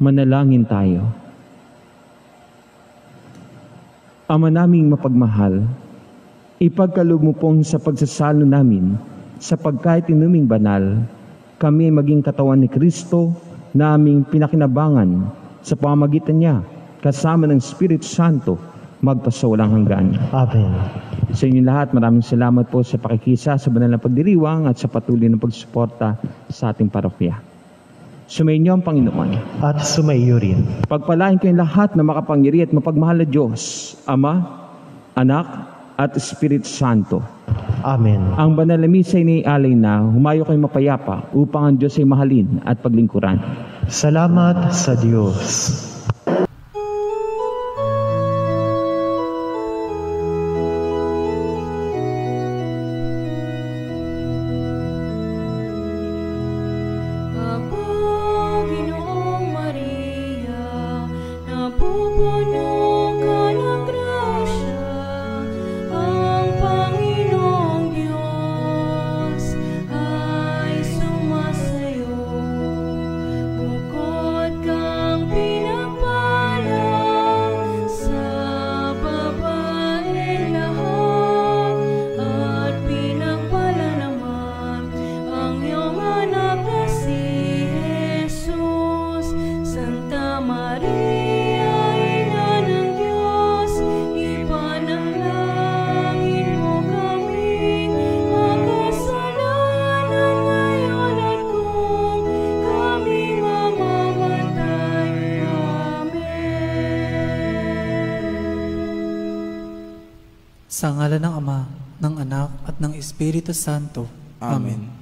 Manalangin tayo. Ama naming mapagmahal, Ipagkaloob mo pong sa pagsasalo namin sa pagkainuming banal, kami maging katawan ni Kristo na aming pinakinabangan sa pamamagitan niya kasama ng Espiritu Santo magpasawalang hanggan. Amen. Sa inyo lahat, maraming salamat po sa pakikisa sa banal na pagdiriwang at sa patuloy na pagsuporta sa ating parokya. Sumainyo ang Panginoon. At sumaiyo rin. Pagpalain kayong lahat na makapangyari at mapagmahal na Diyos, Ama, Anak, at Espiritu Santo. Amen. Ang banal na misa ay naialay na, humayo kayong mapayapa upang ang Diyos ay mahalin at paglingkuran. Salamat sa Diyos. Sa ngalan ng Ama, ng Anak, at ng Espiritu Santo. Amen.